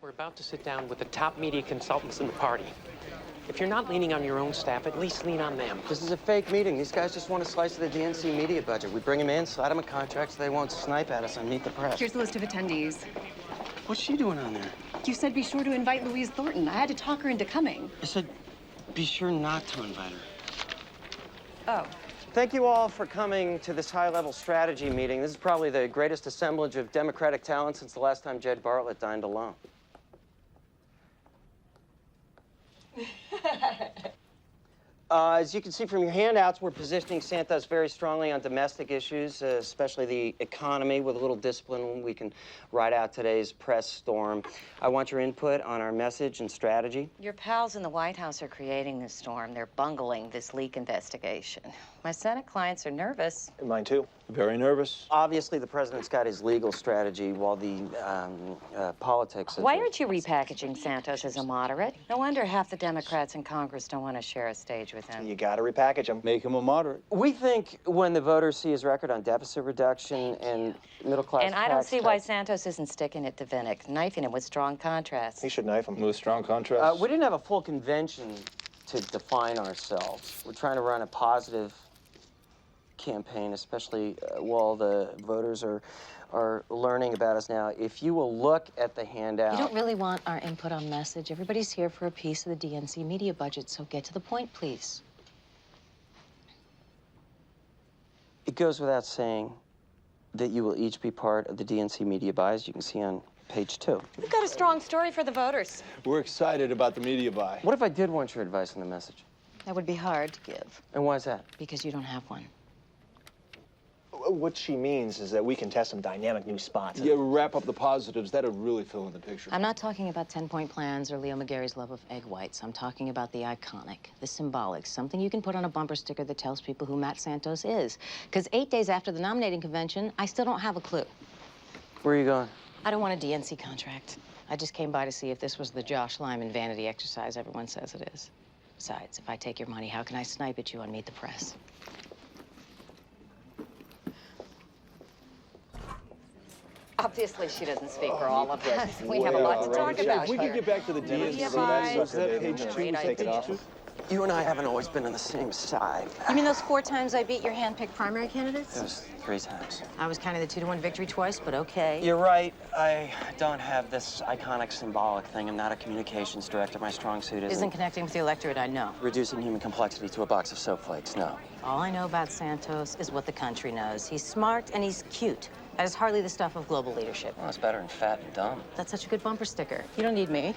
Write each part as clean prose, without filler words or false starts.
We're about to sit down with the top media consultants in the party. If you're not leaning on your own staff, at least lean on them. This is a fake meeting. These guys just want a slice of the DNC media budget. We bring them in, slide them a contract so they won't snipe at us on Meet the Press. Here's the list of attendees. What's she doing on there? You said be sure to invite Louise Thornton. I had to talk her into coming. I said be sure not to invite her. Oh. Thank you all for coming to this high-level strategy meeting. This is probably the greatest assemblage of Democratic talent since the last time Jed Bartlet dined alone. As you can see from your handouts, we're positioning Santos very strongly on domestic issues, especially the economy. With a little discipline, we can ride out today's press storm. I want your input on our message and strategy. Your pals in the White House are creating this storm. They're bungling this leak investigation. My Senate clients are nervous. Mine too. Very nervous. Obviously, the president's got his legal strategy while the politics is... Why aren't you repackaging Santos as a moderate? No wonder half the Democrats in Congress don't want to share a stage with him. You gotta repackage him. Make him a moderate. We think when the voters see his record on deficit reduction and middle-class And I don't see why Santos isn't sticking it to Vinick, knifing him with strong contrast. He should knife him with strong contrast. We didn't have a full convention to define ourselves. We're trying to run a positive campaign, especially while the voters are learning about us now. If you will look at the handout... You don't really want our input on message. Everybody's here for a piece of the DNC media budget, so get to the point, please. It goes without saying that you will each be part of the DNC media buy, as you can see on page 2. We've got a strong story for the voters. We're excited about the media buy. What if I did want your advice on the message? That would be hard to give. And why is that? Because you don't have one. What she means is that we can test some dynamic new spots. Yeah, wrap up the positives. That'll really fill in the picture. I'm not talking about 10-point plans or Leo McGarry's love of egg whites. I'm talking about the iconic, the symbolic, something you can put on a bumper sticker that tells people who Matt Santos is. Because 8 days after the nominating convention, I still don't have a clue. Where are you going? I don't want a DNC contract. I just came by to see if this was the Josh Lyman vanity exercise everyone says it is. Besides, if I take your money, how can I snipe at you on Meet the Press? Obviously, she doesn't speak for all of us. We have a lot to talk about If we could get back to the DNC, is that page 2? Take it off. You and I haven't always been on the same side. You mean those 4 times I beat your hand-picked primary candidates? It was 3 times. I was kind of the 2-to-1 victory twice, but okay. You're right. I don't have this iconic symbolic thing. I'm not a communications director. My strong suit Isn't connecting with the electorate, I know. reducing human complexity to a box of soap flakes, no. All I know about Santos is what the country knows. He's smart and he's cute. That is hardly the stuff of global leadership. Well, it's better than fat and dumb. That's such a good bumper sticker. You don't need me.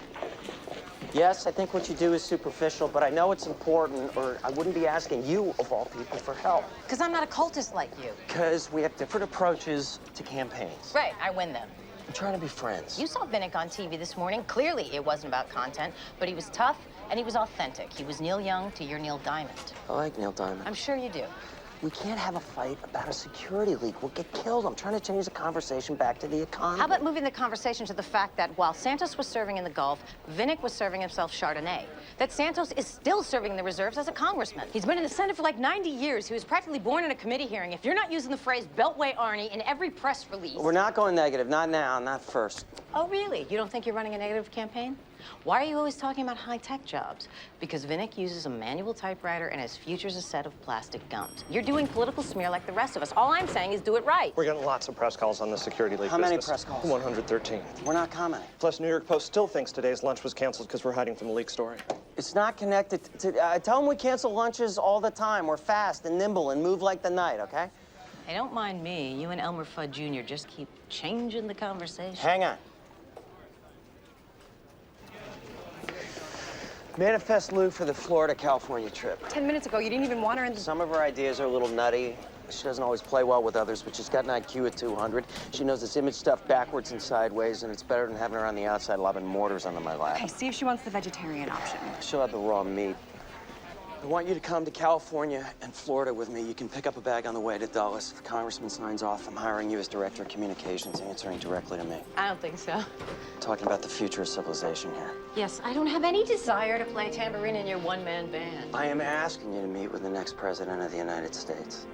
Yes, I think what you do is superficial, but I know it's important, or I wouldn't be asking you, of all people, for help. Because I'm not a cultist like you. Because we have different approaches to campaigns. Right, I win them. I'm trying to be friends. You saw Vinick on TV this morning. Clearly, it wasn't about content, but he was tough and he was authentic. He was Neil Young to your Neil Diamond. I like Neil Diamond. I'm sure you do. We can't have a fight about a security leak. We'll get killed. I'm trying to change the conversation back to the economy. How about moving the conversation to the fact that while Santos was serving in the Gulf, Vinick was serving himself Chardonnay. That Santos is still serving the reserves as a congressman. He's been in the Senate for like 90 years. He was practically born in a committee hearing. If you're not using the phrase Beltway Arnie in every press release... We're not going negative. Not now. Not first. Oh, really? You don't think you're running a negative campaign? Why are you always talking about high-tech jobs? Because Vinick uses a manual typewriter and his future's a set of plastic gums. You're doing political smear like the rest of us. All I'm saying is do it right. We're getting lots of press calls on the security leak How many business. press calls? 113. We're not commenting. Plus, New York Post still thinks today's lunch was canceled because we're hiding from the leak story. It's not connected to... tell them we cancel lunches all the time. We're fast and nimble and move like the night, okay? Hey, don't mind me. You and Elmer Fudd Jr. just keep changing the conversation. Hang on. Manifest Lou for the Florida-California trip. 10 minutes ago, you didn't even want her in the... Some of her ideas are a little nutty. She doesn't always play well with others, but she's got an IQ at 200. She knows this image stuff backwards and sideways, and it's better than having her on the outside lobbing mortars onto my lap. Okay, see if she wants the vegetarian option. She'll have the raw meat. I want you to come to California and Florida with me. You can pick up a bag on the way to Dulles. If the congressman signs off, I'm hiring you as director of communications, answering directly to me. I don't think so. Talking about the future of civilization here. Yes, I don't have any desire to play tambourine in your one-man band. I am asking you to meet with the next president of the United States.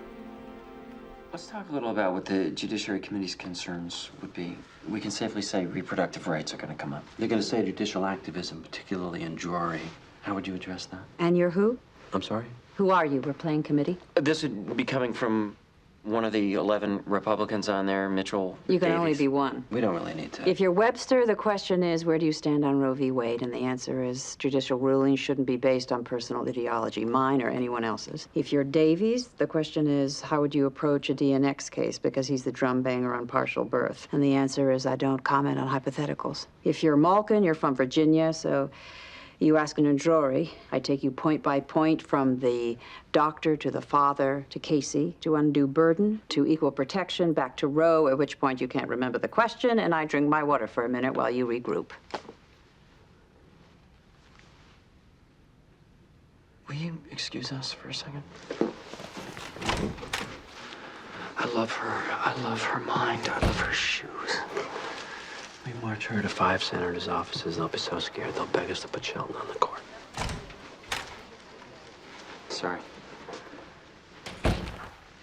Let's talk a little about what the Judiciary Committee's concerns would be. We can safely say reproductive rights are going to come up. They're going to say judicial activism, particularly in jewelry. How would you address that? And you're who? I'm sorry? Who are you? We're playing committee? This would be coming from one of the 11 Republicans on there, Mitchell You can Davies. only be one. We don't really need to. If you're Webster, the question is, where do you stand on Roe v. Wade? And the answer is, judicial rulings shouldn't be based on personal ideology, mine or anyone else's. If you're Davies, the question is, how would you approach a DNX case? Because he's the drum banger on partial birth. And the answer is, I don't comment on hypotheticals. If you're Malkin, you're from Virginia, so you ask an jury. I take you point by point from the doctor to the father to Casey, to undue burden, to equal protection, back to Roe, at which point you can't remember the question, and I drink my water for a minute while you regroup. Will you excuse us for a second? I love her. I love her mind. I love her shoes. We march her to 5 senators' offices. They'll be so scared they'll beg us to put Sheldon on the court. Sorry.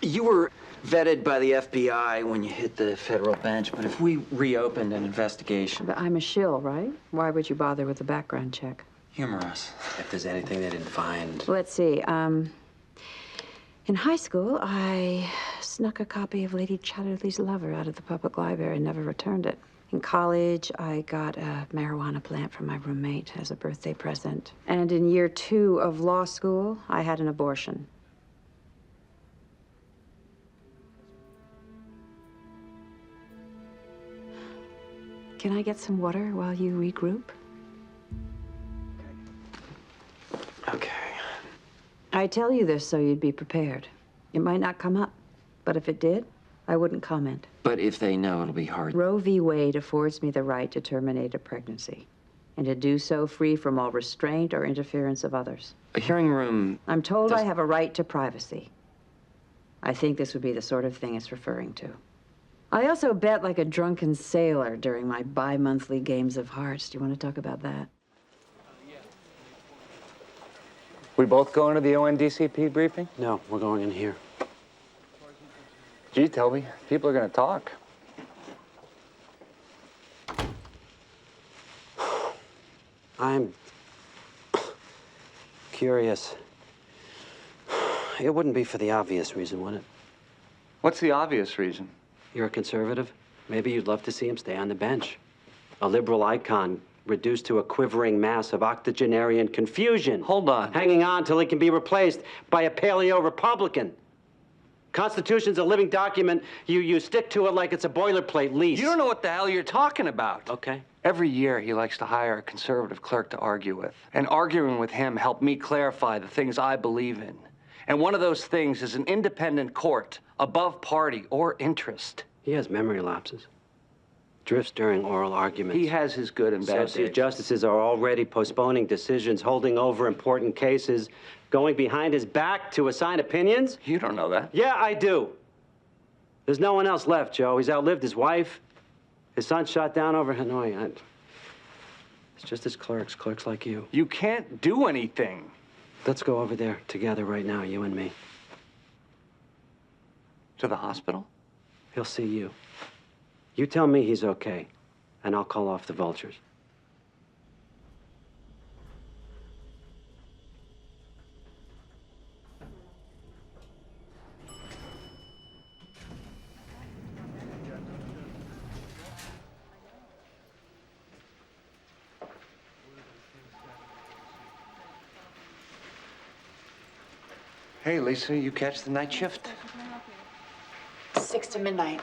You were vetted by the FBI when you hit the federal bench, but if we reopened an investigation... But I'm a shill, right? Why would you bother with a background check? Humor us. If there's anything they didn't find. Let's see, in high school, I snuck a copy of Lady Chatterley's Lover out of the public library and never returned it. In college, I got a marijuana plant from my roommate as a birthday present. And in year 2 of law school, I had an abortion. Can I get some water while you regroup? Okay. I tell you this so you'd be prepared. It might not come up, but if it did, I wouldn't comment. But if they know, it'll be hard. Roe v. Wade affords me the right to terminate a pregnancy, and to do so free from all restraint or interference of others. A hearing room... I'm told I have a right to privacy. I think this would be the sort of thing it's referring to. I also bet like a drunken sailor during my bi-monthly games of hearts. Do you want to talk about that? We both going to the ONDCP briefing? No, we're going in here. Gee, Toby, people are going to talk. I'm curious. It wouldn't be for the obvious reason, would it? What's the obvious reason? You're a conservative. Maybe you'd love to see him stay on the bench. A liberal icon reduced to a quivering mass of octogenarian confusion. Hold on. Hanging on till he can be replaced by a paleo-Republican. Constitution's a living document. You stick to it like it's a boilerplate lease. You don't know what the hell you're talking about. Okay. Every year, he likes to hire a conservative clerk to argue with. And arguing with him helped me clarify the things I believe in. And one of those things is an independent court, above party or interest. He has memory lapses. Drifts during oral arguments. He has his good and bad Associate days. justices are already postponing decisions, holding over important cases, going behind his back to assign opinions. You don't know that. Yeah, I do. There's no one else left, Joe. He's outlived his wife. His son shot down over Hanoi. It's just his clerks like you. You can't do anything. Let's go over there together right now, you and me. To the hospital? He'll see you. You tell me he's okay, and I'll call off the vultures. Hey, Lisa, you catch the night shift? 6 to midnight.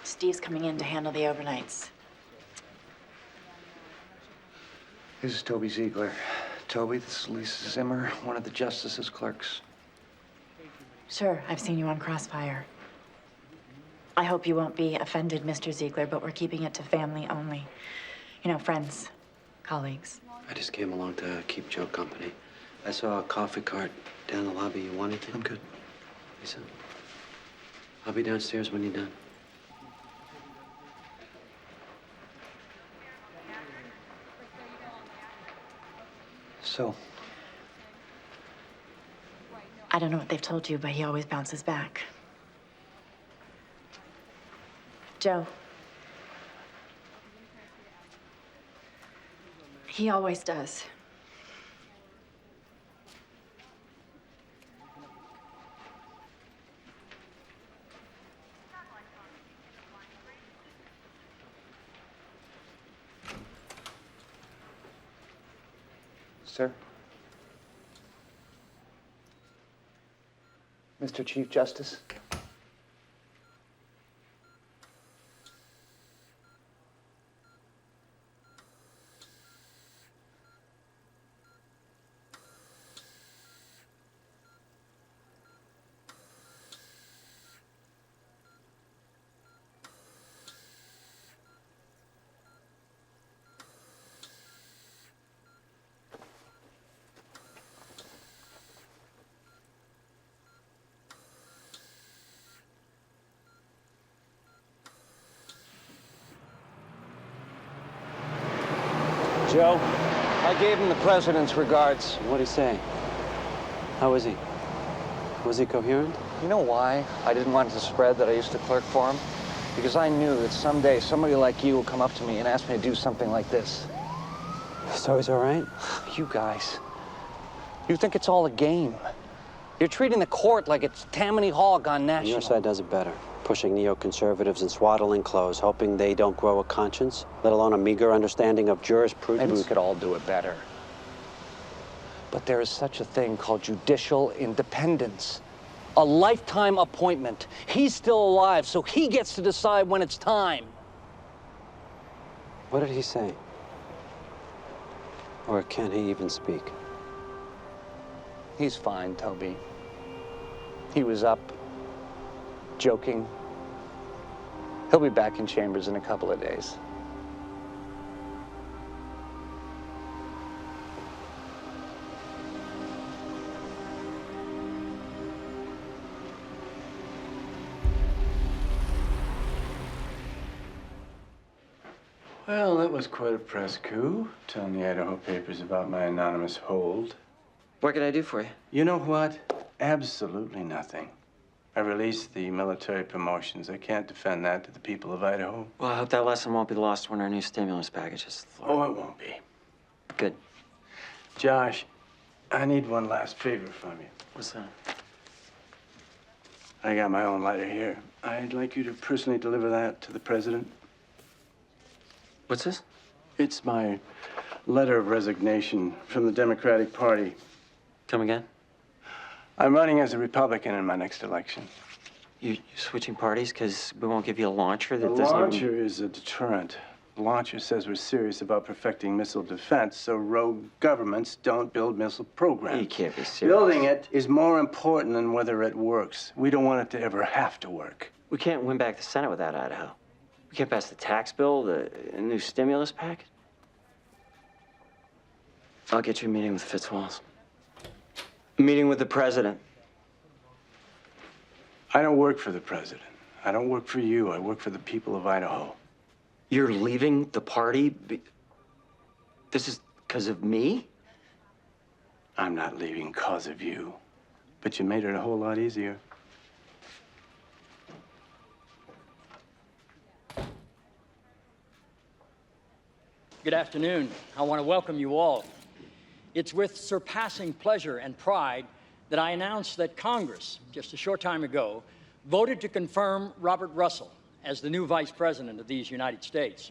Steve's coming in to handle the overnights. This is Toby Ziegler. Toby, this is Lisa Zimmer, one of the justice's clerks. Sure, I've seen you on Crossfire. I hope you won't be offended, Mr. Ziegler, but we're keeping it to family only. You know, friends, colleagues. I just came along to keep Joe company. I saw a coffee cart down the lobby. You want anything? I'm good. Lisa, I'll be downstairs when you're done. So, I don't know what they've told you, but he always bounces back. Joe. He always does. Sir? Mr. Chief Justice? Joe, I gave him the president's regards. What'd he say? How is he? Was he coherent? You know why I didn't want it to spread that I used to clerk for him? Because I knew that someday somebody like you would come up to me and ask me to do something like this. So he's all right? You guys, you think it's all a game. You're treating the court like it's Tammany Hall gone national. Your side does it better. Pushing neoconservatives in swaddling clothes, hoping they don't grow a conscience, let alone a meager understanding of jurisprudence. Maybe we could all do it better. But there is such a thing called judicial independence. A lifetime appointment. He's still alive, so he gets to decide when it's time. What did he say? Or can he even speak? He's fine, Toby. He was up, joking. He'll be back in chambers in a couple of days. Well, that was quite a press coup, telling the Idaho papers about my anonymous hold. What can I do for you? You know what? Absolutely nothing. I released the military promotions. I can't defend that to the people of Idaho. Well, I hope that lesson won't be lost when our new stimulus package is floor. Oh, it won't be. Good. Josh, I need one last favor from you. What's that? I got my own letter here. I'd like you to personally deliver that to the president. What's this? It's my letter of resignation from the Democratic Party. Come again? I'm running as a Republican in my next election. You're switching parties because we won't give you a launcher that The doesn't launcher is a deterrent. The launcher says we're serious about perfecting missile defense, so rogue governments don't build missile programs. You can't be serious. Building it is more important than whether it works. We don't want it to ever have to work. We can't win back the Senate without Idaho. We can't pass the tax bill, the new stimulus package. I'll get you a meeting with Fitzwallace. A meeting with the president. I don't work for the president. I don't work for you. I work for the people of Idaho. You're leaving the party? This is because of me? I'm not leaving because of you, but you made it a whole lot easier. Good afternoon. I want to welcome you all. It's with surpassing pleasure and pride that I announce that Congress, just a short time ago, voted to confirm Robert Russell as the new Vice President of these United States.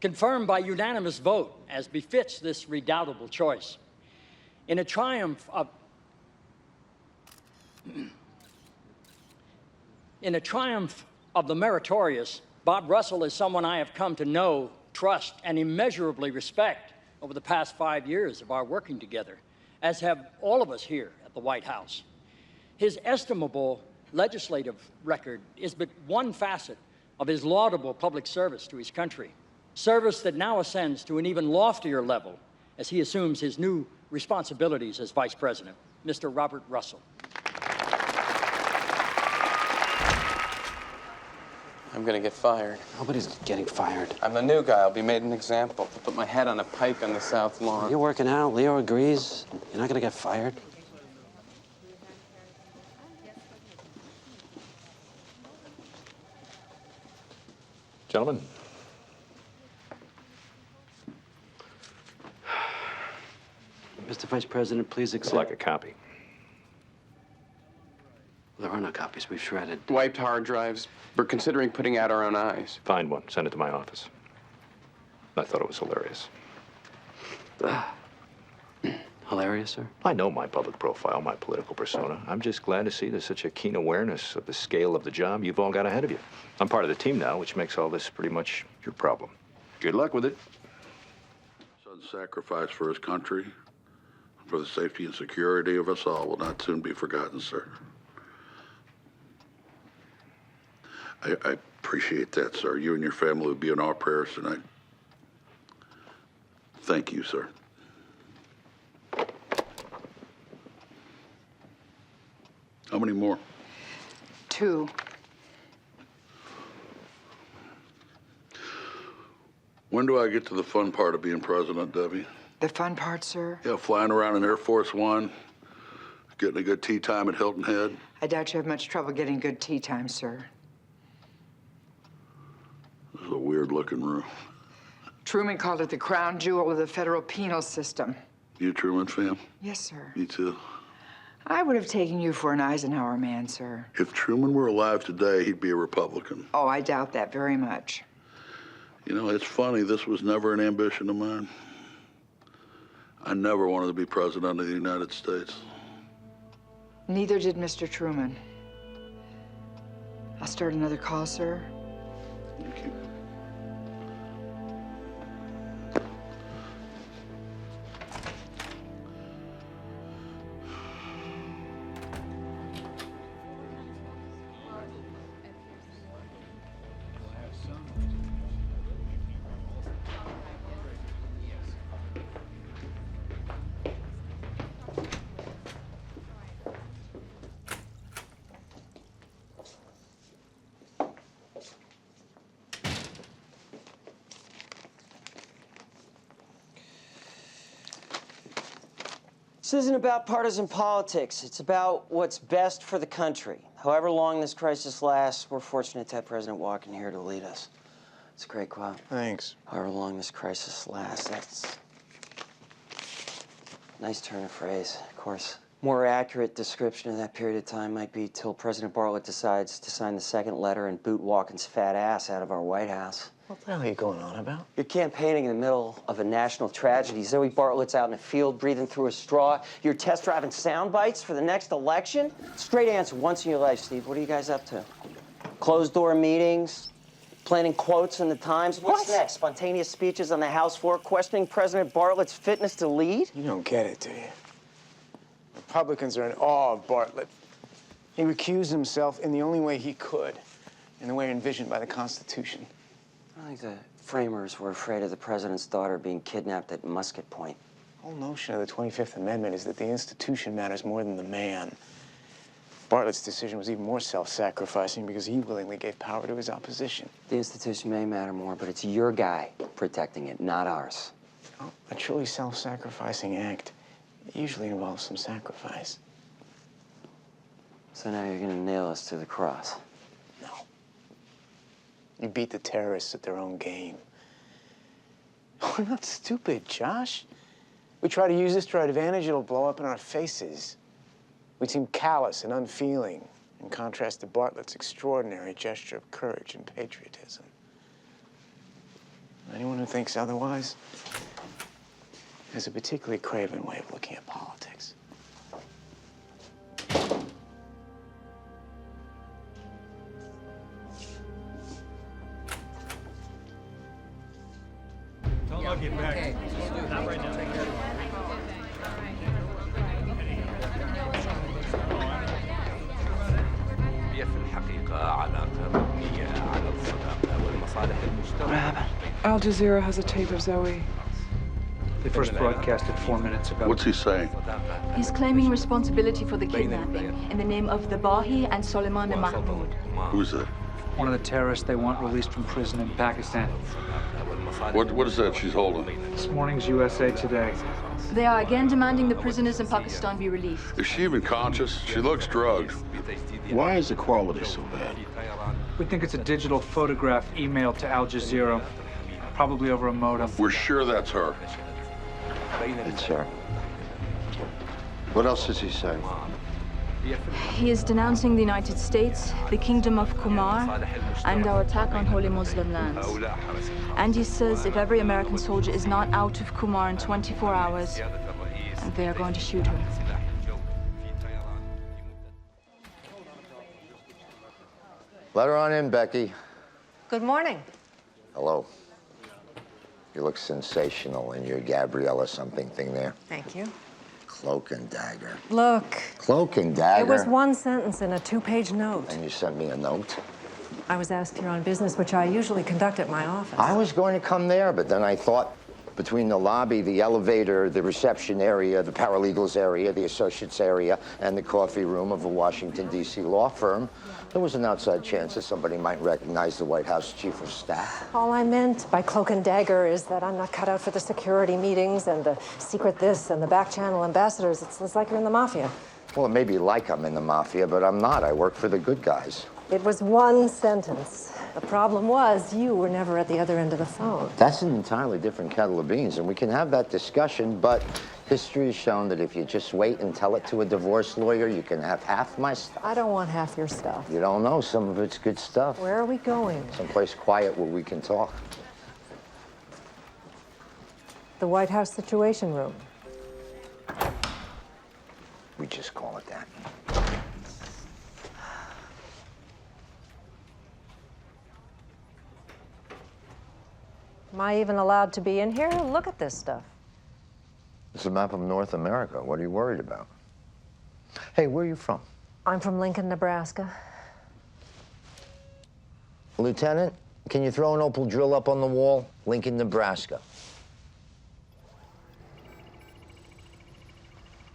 Confirmed by unanimous vote, as befits this redoubtable choice. In a triumph of the meritorious, Bob Russell is someone I have come to know, trust, and immeasurably respect over the past 5 years of our working together, as have all of us here at the White House. His estimable legislative record is but one facet of his laudable public service to his country, service that now ascends to an even loftier level as he assumes his new responsibilities as Vice President, Mr. Robert Russell. I'm gonna get fired. Nobody's getting fired. I'm the new guy. I'll be made an example. I'll put my head on a pike on the South Lawn. You're working out. Leo agrees. You're not gonna get fired. gentlemen. Mr. Vice President, please accept. Like a copy. There are no copies. We've shredded. Wiped hard drives. We're considering putting out our own eyes. Find one. Send it to my office. I thought it was hilarious. Hilarious, sir? I know my public profile, my political persona. I'm just glad to see there's such a keen awareness of the scale of the job you've all got ahead of you. I'm part of the team now, which makes all this pretty much your problem. Good luck with it. Son's sacrifice for his country, for the safety and security of us all, will not soon be forgotten, sir. I appreciate that, sir. You and your family will be in our prayers tonight. Thank you, sir. How many more? 2. When do I get to the fun part of being president, Debbie? The fun part, sir? Yeah, flying around in Air Force One, getting a good tea time at Hilton Head. I doubt you have much trouble getting good tea time, sir. This is a weird-looking room. Truman called it the crown jewel of the federal penal system. You Truman fan? Yes, sir. Me too. I would have taken you for an Eisenhower man, sir. If Truman were alive today, he'd be a Republican. Oh, I doubt that very much. You know, it's funny, this was never an ambition of mine. I never wanted to be president of the United States. Neither did Mr. Truman. I'll start another call, sir. Thank you. This isn't about partisan politics. It's about what's best for the country. However long this crisis lasts, we're fortunate to have President walking here to lead us. It's a great quote. Thanks. However long this crisis lasts, that's a nice turn of phrase. Of course, more accurate description of that period of time might be till President Bartlet decides to sign the second letter and boot Walken's fat ass out of our White House. What the hell are you going on about? You're campaigning in the middle of a national tragedy. Zoe Bartlet's out in the field breathing through a straw. You're test driving sound bites for the next election? Straight answer once in your life, Steve. What are you guys up to? Closed door meetings? Planning quotes in the Times? What's next? Spontaneous speeches on the House floor questioning President Bartlet's fitness to lead? You don't get it, do you? Republicans are in awe of Bartlet. He recused himself in the only way he could, in the way envisioned by the Constitution. I think the framers were afraid of the president's daughter being kidnapped at musket point. The whole notion of the 25th Amendment is that the institution matters more than the man. Bartlet's decision was even more self-sacrificing because he willingly gave power to his opposition. The institution may matter more, but it's your guy protecting it, not ours. Oh, a truly self-sacrificing act usually involves some sacrifice. So now you're gonna nail us to the cross. No. You beat the terrorists at their own game. We're not stupid, Josh. We try to use this to our advantage, it'll blow up in our faces. We seem callous and unfeeling, in contrast to Bartlet's extraordinary gesture of courage and patriotism. Anyone who thinks otherwise has a particularly craven way of looking at politics. I'll get back. Okay. Not right now. What happened? Al Jazeera has a tape of Zoe. They first broadcasted 4 minutes ago. What's he saying? He's claiming responsibility for the kidnapping in the name of the Bahi and Soleiman Mahmoud. Who's that? One of the terrorists they want released from prison in Pakistan. What is that she's holding? This morning's USA Today. They are again demanding the prisoners in Pakistan be released. Is she even conscious? She looks drugged. Why is the quality so bad? We think it's a digital photograph emailed to Al Jazeera, probably over a modem. We're sure that's her. It's her. What else does he say? He is denouncing the United States, the Kingdom of Kumar, and our attack on holy Muslim lands. And he says if every American soldier is not out of Kumar in 24 hours, they are going to shoot him. Let her on in, Becky. Good morning. Hello. You look sensational in your Gabriella something thing there. Thank you. Cloak and dagger. Look. Cloak and dagger? It was one sentence in a two-page note. And you sent me a note? I was asked here on business, which I usually conduct at my office. I was going to come there, but then I thought between the lobby, the elevator, the reception area, the paralegals area, the associates area, and the coffee room of a Washington, D.C. law firm, there was an outside chance that somebody might recognize the White House chief of staff. All I meant by cloak and dagger is that I'm not cut out for the security meetings and the secret this and the back channel ambassadors. It's like you're in the mafia. Well, it may be like I'm in the mafia, but I'm not. I work for the good guys. It was one sentence. The problem was you were never at the other end of the phone. That's an entirely different kettle of beans, and we can have that discussion, but history has shown that if you just wait and tell it to a divorce lawyer, you can have half my stuff. I don't want half your stuff. You don't know. Some of it's good stuff. Where are we going? Someplace quiet where we can talk. The White House Situation Room. We just call it that. Am I even allowed to be in here? Look at this stuff. It's a map of North America. What are you worried about? Hey, where are you from? I'm from Lincoln, Nebraska. Lieutenant, can you throw an opal drill up on the wall? Lincoln, Nebraska.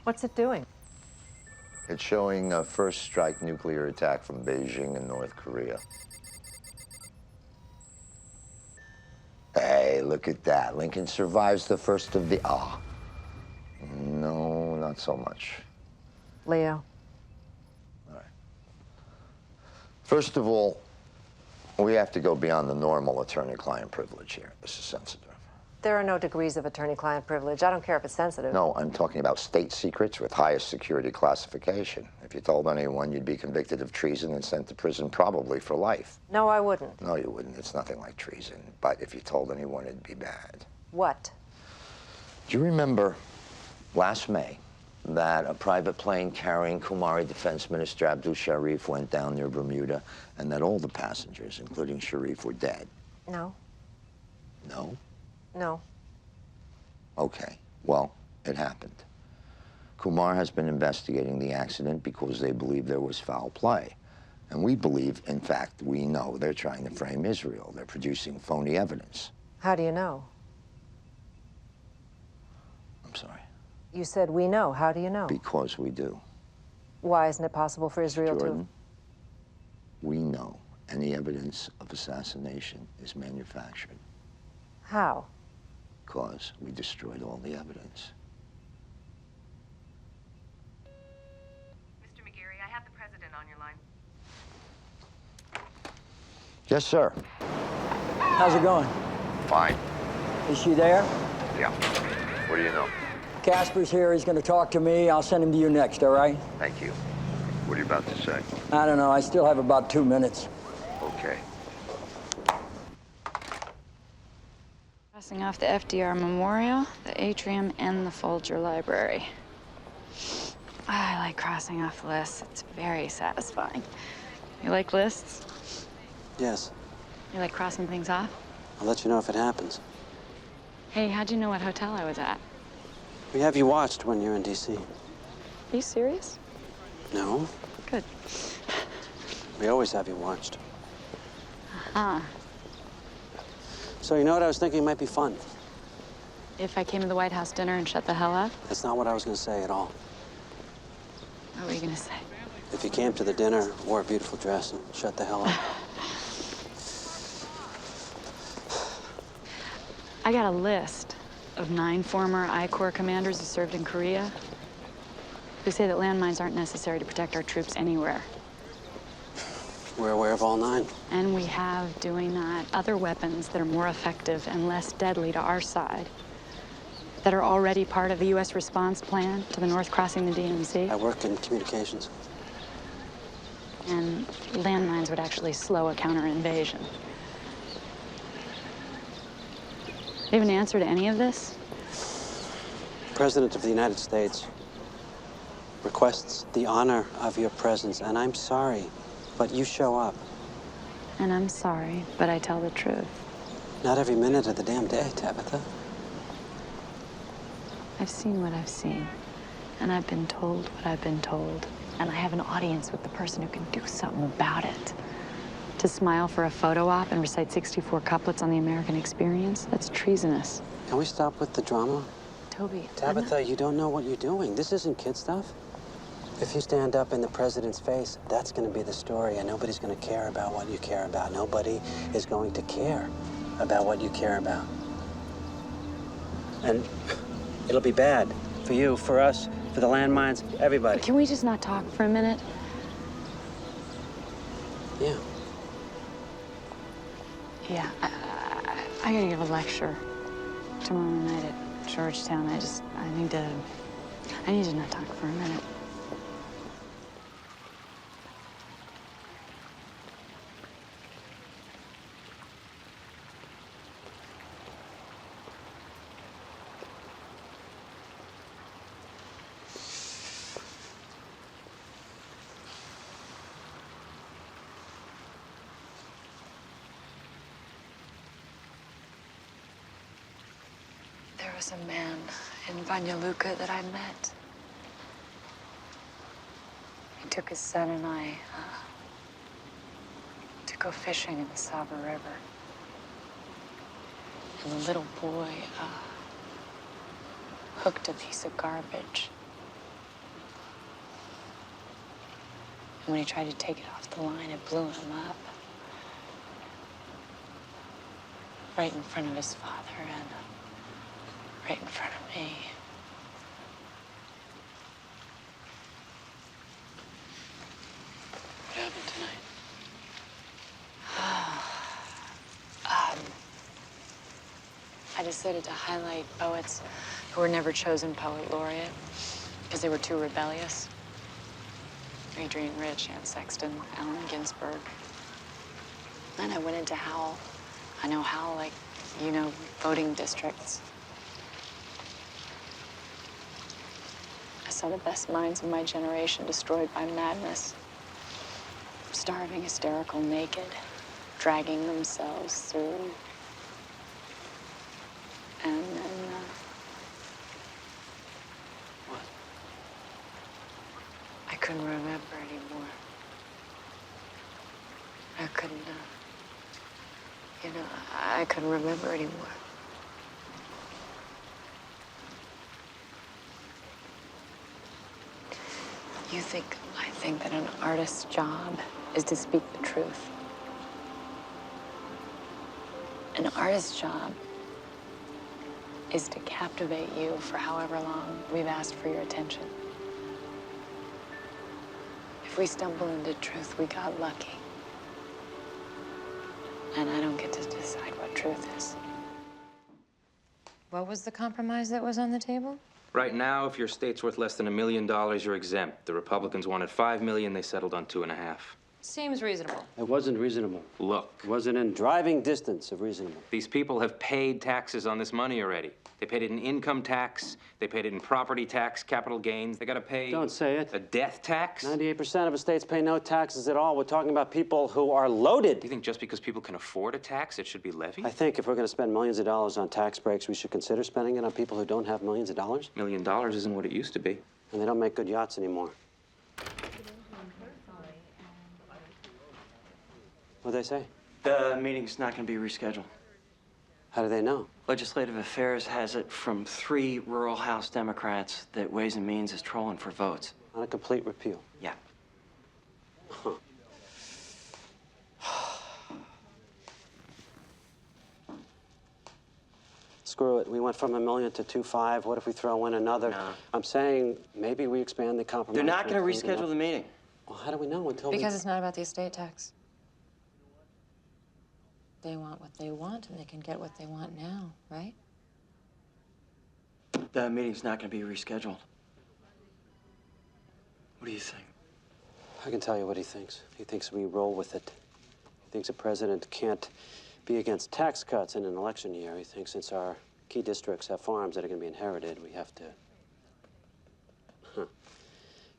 What's it doing? It's showing a first strike nuclear attack from Beijing and North Korea. Hey, look at that. Lincoln survives the first of the... No, not so much. Leo. All right. First of all, we have to go beyond the normal attorney-client privilege here. This is sensitive. There are no degrees of attorney-client privilege. I don't care if it's sensitive. No, I'm talking about state secrets with highest security classification. If you told anyone, you'd be convicted of treason and sent to prison probably for life. No, I wouldn't. No, you wouldn't. It's nothing like treason. But if you told anyone, it'd be bad. What? Do you remember last May that a private plane carrying Kumari Defense Minister Abdul Sharif went down near Bermuda and that all the passengers, including Sharif, were dead? No. No? No. Okay. Well, it happened. Kumar has been investigating the accident because they believe there was foul play. And we believe, in fact, we know they're trying to frame Israel. They're producing phony evidence. How do you know? I'm sorry. You said we know. How do you know? Because we do. Why isn't it possible for Israel Jordan, we know any evidence of assassination is manufactured. How? Because we destroyed all the evidence. Mr. McGarry, I have the president on your line. Yes, sir. How's it going? Fine. Is she there? Yeah. What do you know? Casper's here. He's going to talk to me. I'll send him to you next, all right? Thank you. What are you about to say? I don't know. I still have about 2 minutes. Okay. Crossing off the FDR Memorial, the Atrium, and the Folger Library. I like crossing off lists. It's very satisfying. You like lists? Yes. You like crossing things off? I'll let you know if it happens. Hey, how'd you know what hotel I was at? We have you watched when you're in D.C. Are you serious? No. Good. We always have you watched. Uh-huh. So you know what I was thinking might be fun? If I came to the White House dinner and shut the hell up? That's not what I was going to say at all. What were you gonna say? If you came to the dinner, wore a beautiful dress, and shut the hell up. I got a list of 9 former I Corps commanders who served in Korea who say that landmines aren't necessary to protect our troops anywhere. We're aware of all 9. And we have, doing that, other weapons that are more effective and less deadly to our side, that are already part of the U.S. response plan to the North crossing the DMZ. I work in communications. And landmines would actually slow a counter-invasion. Do you have an answer to any of this? The President of the United States requests the honor of your presence, and I'm sorry, but you show up. And I'm sorry, but I tell the truth. Not every minute of the damn day, Tabitha. I've seen what I've seen, and I've been told what I've been told, and I have an audience with the person who can do something about it. To smile for a photo op and recite 64 couplets on the American experience, that's treasonous. Can we stop with the drama? Toby, Tabitha, you don't know what you're doing. This isn't kid stuff. If you stand up in the president's face, that's going to be the story, and nobody's going to care about what you care about. Nobody is going to care about what you care about. And it'll be bad for you, for us, for the landmines, everybody. Can we just not talk for a minute? Yeah. Yeah, I gotta give a lecture tomorrow night at Georgetown. I need to not talk for a minute. There was a man in Banja Luka that I met. He took his son and I to go fishing in the Sava River. And the little boy hooked a piece of garbage. And when he tried to take it off the line, it blew him up. Right in front of his father and right in front of me. What happened tonight? I decided to highlight poets who were never chosen poet laureate because they were too rebellious. Adrian Rich, Anne Sexton, Allen Ginsberg. Then I went into Howell. I know Howell like, you know, voting districts. I saw the best minds of my generation destroyed by madness. Starving, hysterical, naked, dragging themselves through. And then, What? I couldn't remember anymore. I couldn't, I couldn't remember anymore. I think that an artist's job is to speak the truth. An artist's job is to captivate you for however long we've asked for your attention. If we stumble into truth, we got lucky. And I don't get to decide what truth is. What was the compromise that was on the table? Right now, if your state's worth less than $1 million, you're exempt. The Republicans wanted $5 million. They settled on $2.5 million. Seems reasonable. It wasn't reasonable. Look. It wasn't in Driving distance of reasonable. These people have paid taxes on this money already. They paid it in income tax. They paid it in property tax, capital gains. They got to pay... Don't say it. A death tax? 98% of estates pay no taxes at all. We're talking about people who are loaded. Do you think just because people can afford a tax, it should be levied? I think if we're going to spend millions of dollars on tax breaks, we should consider spending it on people who don't have millions of dollars. $1 million isn't what it used to be. And they don't make good yachts anymore. What'd they say? The meeting's not going to be rescheduled. How do they know? Legislative Affairs has it from 3 rural House Democrats that Ways and Means is trolling for votes. On a complete repeal? Yeah. Huh. Screw it. We went from $1 million to 2.5. What if we throw in another? No. I'm saying maybe we expand the compromise. They're not going to reschedule the meeting. Well, how do we know until Because it's not about the estate tax. They want what they want, and they can get what they want now, right? That meeting's not going to be rescheduled. What do you think? I can tell you what he thinks. He thinks we roll with it. He thinks a president can't be against tax cuts in an election year. He thinks since our key districts have farms that are going to be inherited, we have to...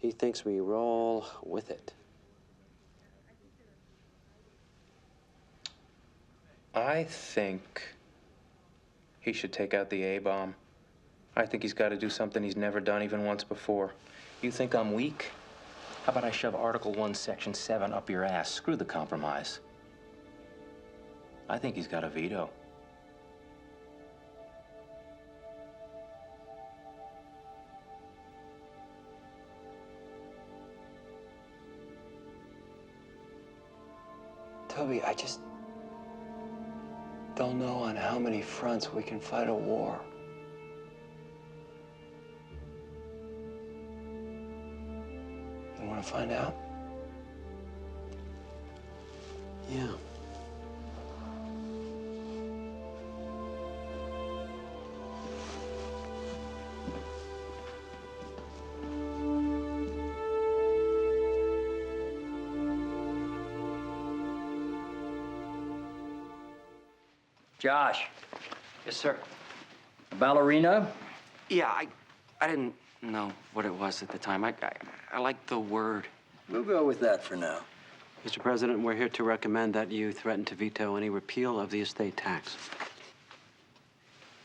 He thinks we roll with it. I think he should take out the A-bomb. I think he's got to do something he's never done even once before. You think I'm weak? How about I shove Article 1, Section 7 up your ass? Screw the compromise. I think he's got a veto. Toby, I just don't know on how many fronts we can fight a war. You want to find out? Yeah. Josh, Yes, sir. a ballerina? Yeah, I didn't know what it was at the time. I like the word. We'll go with that for now. Mr. President, we're here to recommend that you threaten to veto any repeal of the estate tax.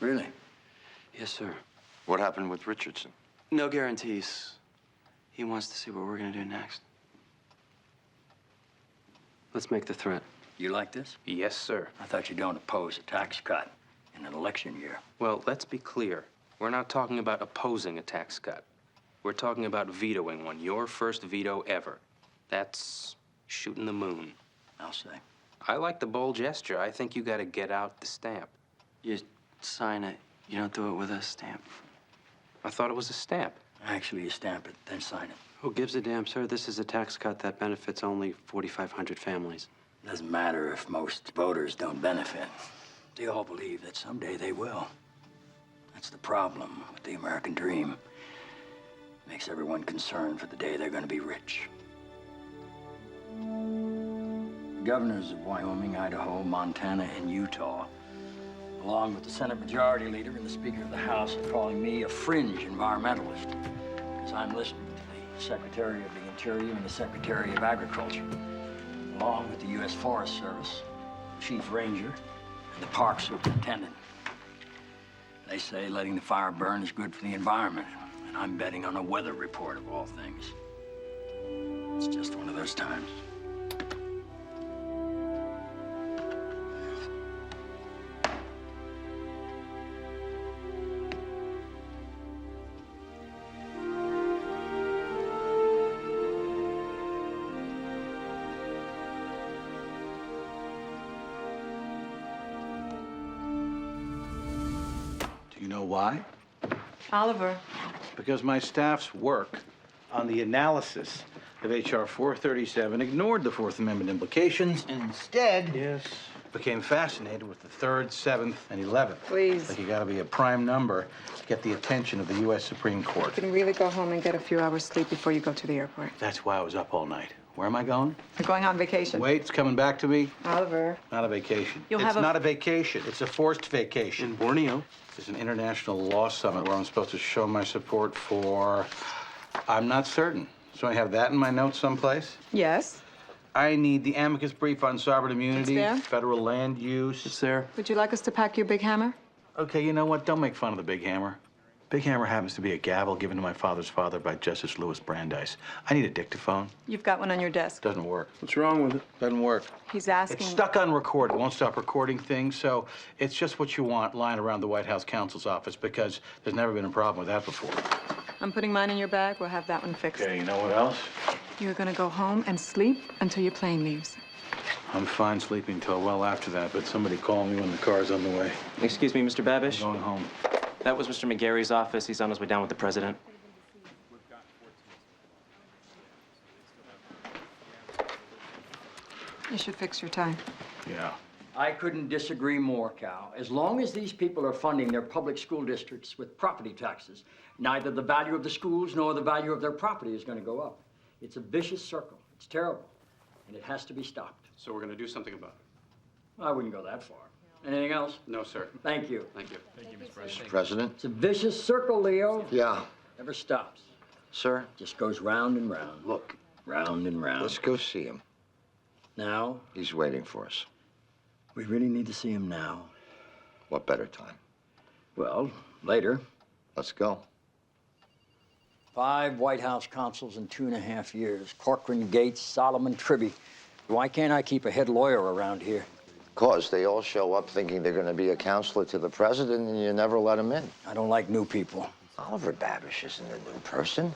Really? Yes, sir. What happened with Richardson? No guarantees. He wants to see what we're gonna do next. Let's make the threat. You like this? Yes, sir. I thought you don't oppose a tax cut in an election year. Well, let's be clear. We're not talking about opposing a tax cut. We're talking about vetoing one. Your first veto ever. That's shooting the moon. I'll say. I like the bold gesture. I think you got to get out the stamp. You sign it. You don't do it with a stamp. I thought it was a stamp. Actually, you stamp it, then sign it. Who gives a damn, sir? This is a tax cut that benefits only 4,500 families. Doesn't matter if most voters don't benefit. They all believe that someday they will. That's the problem with the American dream. Makes everyone concerned for the day they're going to be rich. The governors of Wyoming, Idaho, Montana, and Utah, along with the Senate Majority Leader and the Speaker of the House, are calling me a fringe environmentalist because I'm listening to the Secretary of the Interior and the Secretary of Agriculture, along with the U.S. Forest Service, Chief Ranger, and the Park Superintendent. They say letting the fire burn is good for the environment, and I'm betting on a weather report of all things. It's just one of those times. You know why? Oliver. Because my staff's work on the analysis of H.R. 437 ignored the Fourth Amendment implications and instead became fascinated with the 3rd, 7th, and 11th. Please. Like you gotta be a prime number to get the attention of the U.S. Supreme Court. You can really go home and get a few hours sleep before you go to the airport. That's why I was up all night. Where am I going? You're going on vacation. Wait, it's coming back to me. Oliver. Not a vacation. You'll It's have a- not a vacation. It's a forced vacation. In Borneo. There's an international law summit where I'm supposed to show my support for... I'm not certain. So I have that in my notes someplace? Yes. I need the amicus brief on sovereign immunity, there. federal land use. It's there. Would you like us to pack your big hammer? Okay, you know what? Don't make fun of the big hammer. Big hammer happens to be a gavel given to my father's father by Justice Louis Brandeis. I need a dictaphone. You've got one on your desk. Doesn't work. What's wrong with it? Doesn't work. He's asking. It's stuck on record. It won't stop recording things, so it's just what you want lying around the White House counsel's office because there's never been a problem with that before. I'm putting mine in your bag. We'll have that one fixed. Okay, you know what else? You're gonna go home and sleep until your plane leaves. I'm fine sleeping till well after that, but somebody call me when the car's on the way. Excuse me, Mr. Babish? I'm going home. That was Mr. McGarry's office. He's on his way down with the president. You should fix your tie. Yeah. I couldn't disagree more, Cal. As long as these people are funding their public school districts with property taxes, neither the value of the schools nor the value of their property is going to go up. It's a vicious circle. It's terrible, and it has to be stopped. So we're going to do something about it? I wouldn't go that far. Anything else? No, sir. Thank you. Thank you. Thank you, Mr. President. Mr. President? It's a vicious circle, Leo. Yeah. Never stops. Sir? Just goes round and round. Look. Round and round. Let's go see him. Now? He's waiting for us. We really need to see him now. What better time? Well, later. Let's go. 5 White House consuls in 2.5 years. Corcoran, Gates, Solomon, Tribby. Why can't I keep a head lawyer around here? Because they all show up thinking they're going to be a counselor to the president, and you never let them in. I don't like new people. Oliver Babish isn't a new person.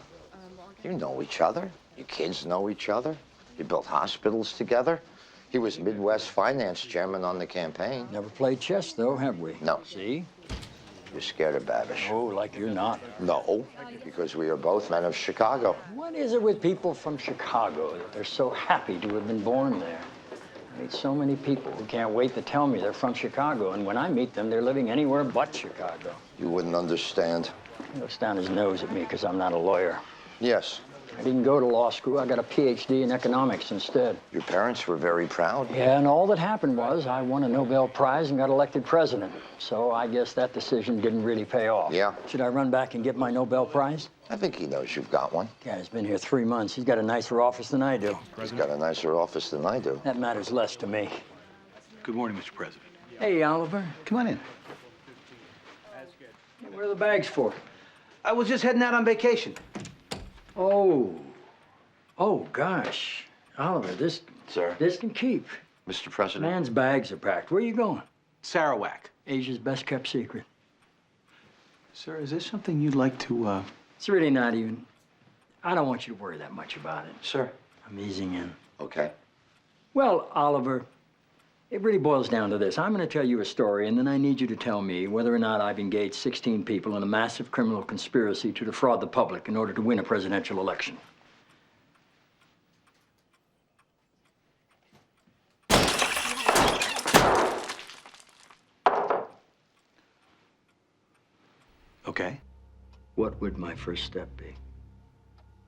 You know each other. Your kids know each other. You built hospitals together. He was Midwest finance chairman on the campaign. Never played chess, though, have we? No. See? You're scared of Babish. Oh, like you're not. No, because we are both men of Chicago. What is it with people from Chicago that they're so happy to have been born there? I meet so many people who can't wait to tell me they're from Chicago, and when I meet them, they're living anywhere but Chicago. You wouldn't understand. He looks down his nose at me because I'm not a lawyer. Yes. I didn't go to law school. I got a PhD in economics instead. Your parents were very proud. Yeah, and all that happened was I won a Nobel Prize and got elected president. So I guess that decision didn't really pay off. Yeah. Should I run back and get my Nobel Prize? I think he knows you've got one. Guy's been here 3 months. He's got a nicer office than I do. He's got a nicer office than I do. That matters less to me. Good morning, Mr. President. Hey, Oliver. Come on in. What are the bags for? I was just heading out on vacation. Oh, gosh. Oliver, this can keep. Mr. President. Man's bags are packed. Where are you going? Sarawak. Asia's best kept secret. Sir, is this something you'd like to, It's really not even. I don't want you to worry that much about it. Sir. I'm easing in. Okay. Well, Oliver, it really boils down to this. I'm going to tell you a story, and then I need you to tell me whether or not I've engaged 16 people in a massive criminal conspiracy to defraud the public in order to win a presidential election. Okay. What would my first step be?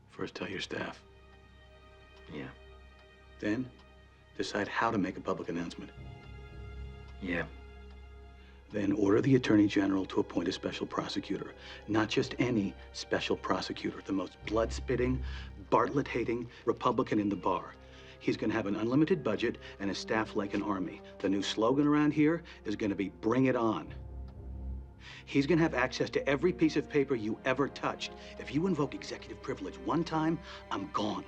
First, tell your staff. Yeah. Then, decide how to make a public announcement. Yeah. Then order the Attorney General to appoint a special prosecutor. Not just any special prosecutor, the most blood-spitting, Bartlet-hating Republican in the bar. He's going to have an unlimited budget and a staff like an army. The new slogan around here is going to be, "Bring it on." He's going to have access to every piece of paper you ever touched. If you invoke executive privilege one time, I'm gone.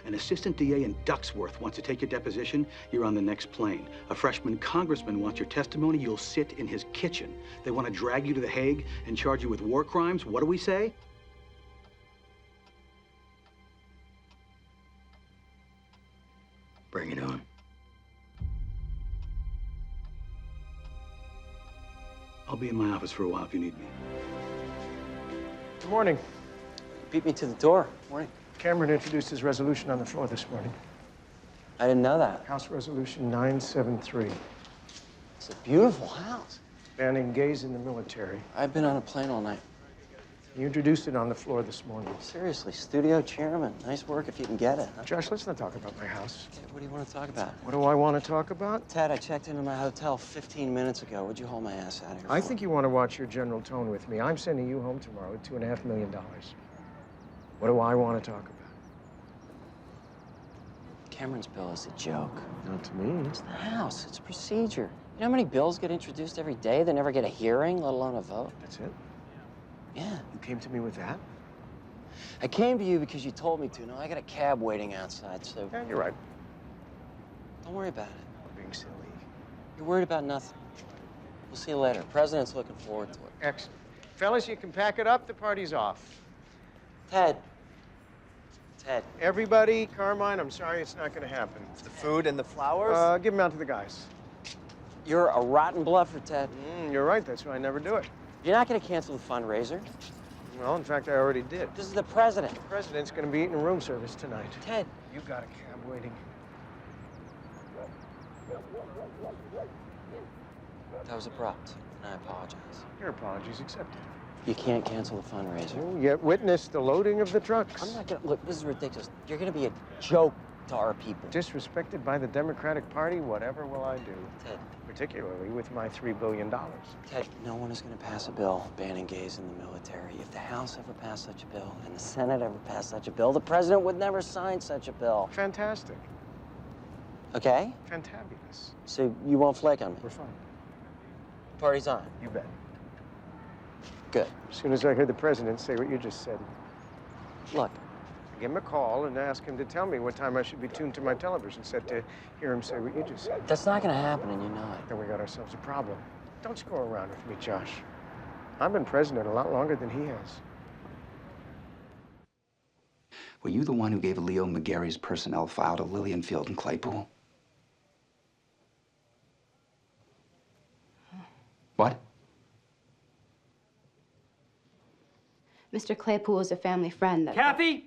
An assistant DA in Ducksworth wants to take your deposition, you're on the next plane. A freshman congressman wants your testimony, you'll sit in his kitchen. They want to drag you to The Hague and charge you with war crimes. What do we say? Bring it on. I'll be in my office for a while if you need me. Good morning. Beat me to the door. Morning. Cameron introduced his resolution on the floor this morning. I didn't know that. House Resolution 973. It's a beautiful house. Banning gays in the military. I've been on a plane all night. He introduced it on the floor this morning. Seriously, studio chairman. Nice work if you can get it. Huh? Josh, let's not talk about my house. Okay, what do you want to talk about? What do I want to talk about? Ted, I checked into my hotel 15 minutes ago. What'd you hold my ass out of here I for? think you want to watch your general tone with me. I'm sending you home tomorrow with $2.5 million. What do I want to talk about? Cameron's bill is a joke. Not to me. It's the House. It's procedure. You know how many bills get introduced every day? They never get a hearing, let alone a vote. That's it? Yeah. You came to me with that? I came to you because you told me to. No, I got a cab waiting outside, so... Yeah, you're right. Don't worry about it. I'm being silly. You're worried about nothing. We'll see you later. President's looking forward to it. Excellent. Fellas, you can pack it up. The party's off. Ted. Everybody, Carmine, I'm sorry it's not going to happen. The food and the flowers? Give them out to the guys. You're a rotten bluffer, Ted. You're right. That's why I never do it. You're not going to cancel the fundraiser. Well, in fact, I already did. This is the president. The president's going to be eating room service tonight. Ted. You got a cab waiting. That was abrupt, and I apologize. Your apology's accepted. You can't cancel the fundraiser. You yet witnessed the loading of the trucks. I'm not gonna, look, this is ridiculous. You're gonna be a joke to our people. Disrespected by the Democratic Party, whatever will I do? Ted. Particularly with my $3 billion. Ted, no one is gonna pass a bill banning gays in the military. If the House ever passed such a bill, and the Senate ever passed such a bill, the president would never sign such a bill. Fantastic. Okay? Fantabulous. So you won't flake on me? We're fine. Party's on. You bet. Good. As soon as I hear the president say what you just said. Look. Give him a call and ask him to tell me what time I should be tuned to my television set to hear him say what you just said. That's not gonna happen, and you know it. Then we got ourselves a problem. Don't screw around with me, Josh. I've been president a lot longer than he has. Were you the one who gave Leo McGarry's personnel file to Lillian Field and Claypool? What? Mr. Claypool is a family friend that... Kathy!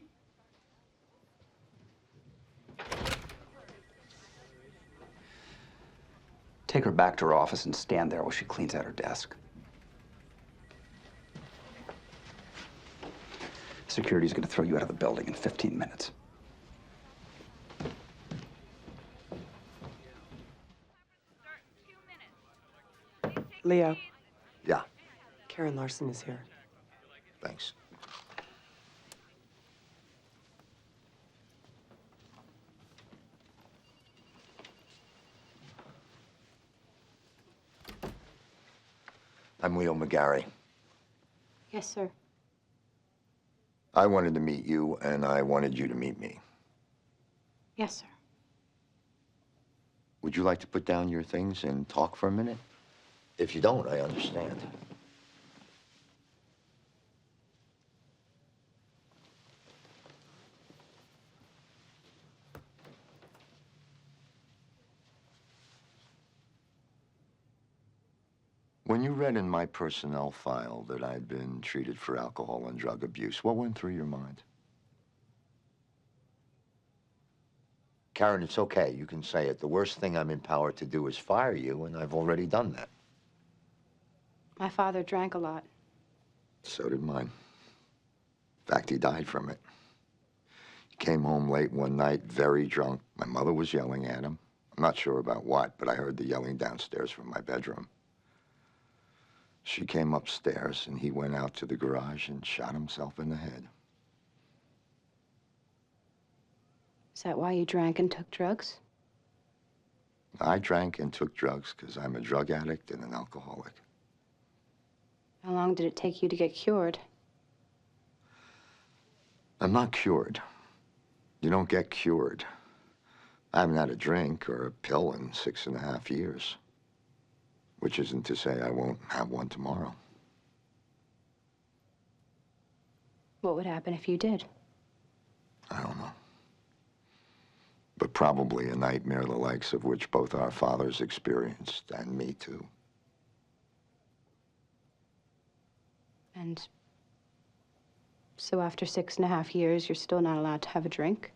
Take her back to her office and stand there while she cleans out her desk. Security's gonna throw you out of the building in 15 minutes. Leo, Yeah, Karen Larson is here. thanks. I'm Leo McGarry. Yes, sir. I wanted to meet you, and I wanted you to meet me. Yes, sir. Would you like to put down your things and talk for a minute? If you don't, I understand. When you read in my personnel file that I'd been treated for alcohol and drug abuse, what went through your mind? Karen, it's okay. You can say it. The worst thing I'm empowered to do is fire you, and I've already done that. My father drank a lot. So did mine. In fact, he died from it. He came home late one night, very drunk. My mother was yelling at him. I'm not sure about what, but I heard the yelling downstairs from my bedroom. She came upstairs, and he went out to the garage and shot himself in the head. Is that why you drank and took drugs? I drank and took drugs because I'm a drug addict and an alcoholic. How long did it take you to get cured? I'm not cured. You don't get cured. I haven't had a drink or a pill in 6.5 years. Which isn't to say I won't have one tomorrow. What would happen if you did? I don't know. But probably a nightmare the likes of which both our fathers experienced, and me too. And so after 6.5 years, you're still not allowed to have a drink?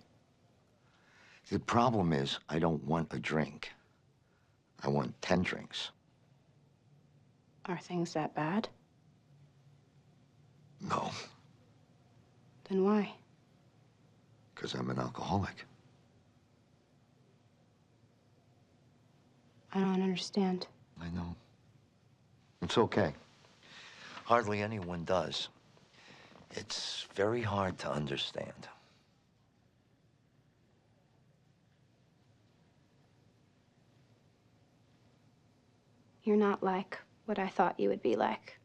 The problem is, I don't want a drink. I want 10 drinks. Are things that bad? No, Then why? because I'm an alcoholic. I don't understand. I know. It's okay. Hardly anyone does. It's very hard to understand. You're not like what I thought you would be like.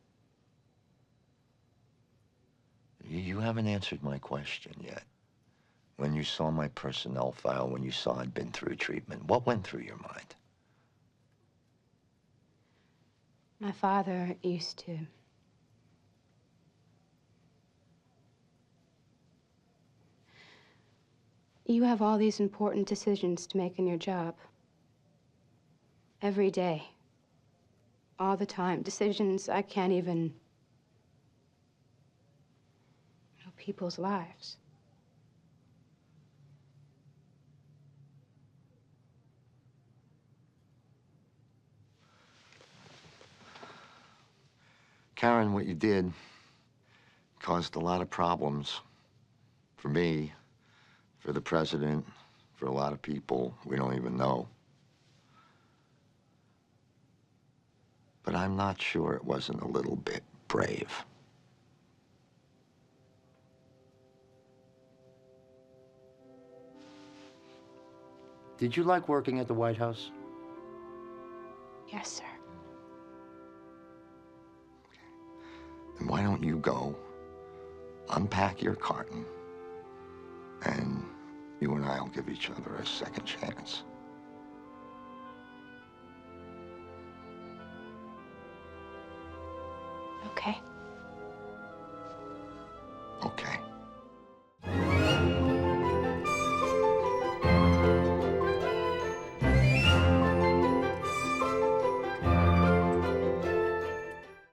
You haven't answered my question yet. When you saw my personnel file, when you saw I'd been through treatment, what went through your mind? My father used to... You have all these important decisions to make in your job. Every day. All the time. Decisions I can't even... know people's lives. Karen, what you did caused a lot of problems for me, for the president, for a lot of people we don't even know. But I'm not sure it wasn't a little bit brave. Did you like working at the White House? Yes, sir. Then why don't you go, unpack your carton, and you and I'll give each other a second chance. Okay. Okay.